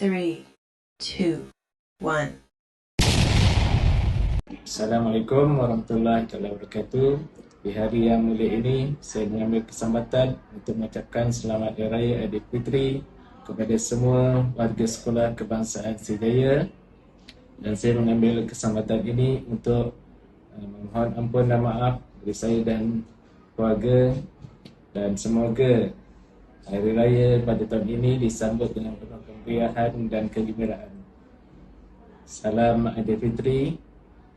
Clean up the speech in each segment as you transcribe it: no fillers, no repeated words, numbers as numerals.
3, 2, 1. Assalamualaikum warahmatullahi wabarakatuh. Di hari yang mulia ini, saya mengambil kesempatan untuk mengucapkan selamat Hari Raya Aidilfitri kepada semua warga sekolah kebangsaan Sriwijaya. Dan saya mengambil kesempatan ini untuk memohon ampun dan maaf dari saya dan keluarga, dan semoga Hari Raya pada tahun ini disambut dengan penuh kemeriahan dan kegembiraan. Salam Aidilfitri,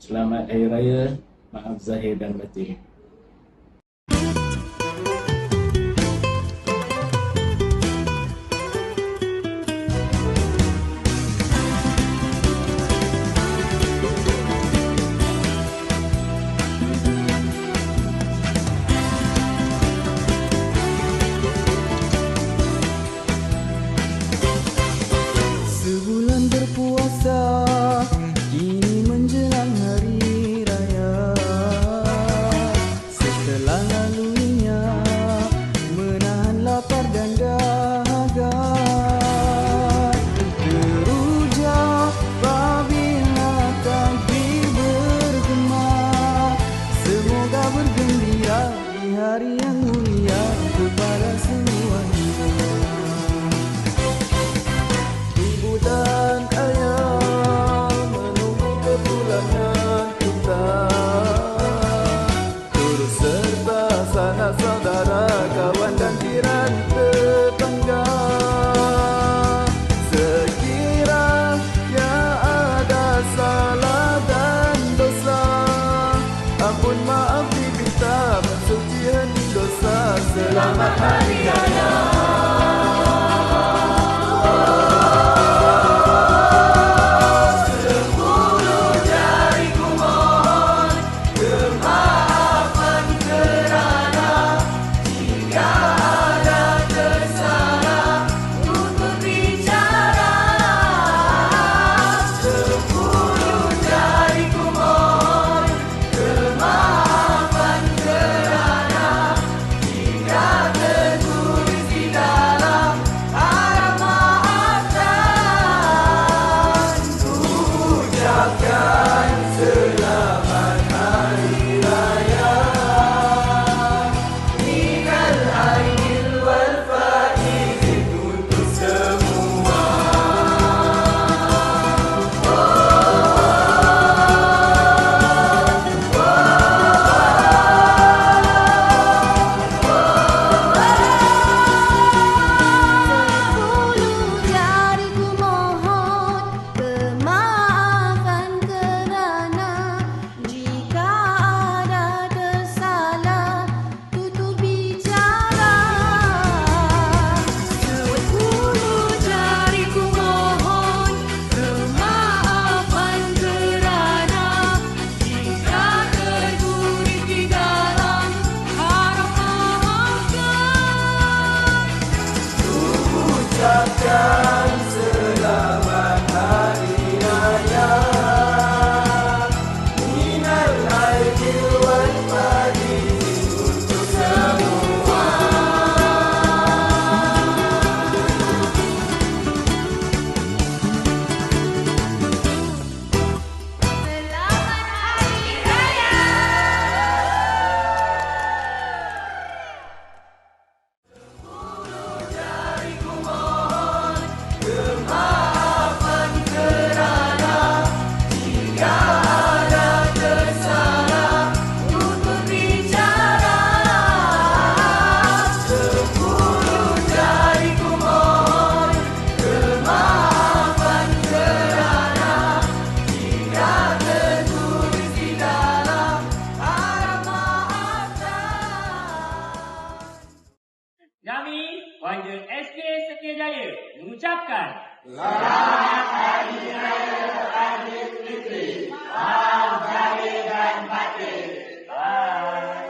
selamat Hari Raya, maaf zahir dan batin. Sebulan berpuasa, kini menjelang hari raya. Setelah laluinya menahan lapar dan dahaga, teruja apabila takbir bergema. Semoga bergembira di hari yang mulia kepada semuanya. Dan ayah menunggu kepulangan kita, turut serta sanak saudara, kawan dan jiran tetangga. Sekiranya ada salah dan dosa, ampun maaf diminta, mensuci hening dosa. Selamat Hari Raya. Ucapkan selamat Hari Raya, minal aidil wal faizin untuk semua. Selamat Hari Raya. Kemaafan kerana jika ada tersalah untuk bicara. 10 jariku mohon kemaafan kerana jika tertulis di dalam harap maafkan. Kami, Warga SK Setiajaya mengucapkan Selamat Hari Raya Aidilfitri. Maaf zahir dan batin. Bye.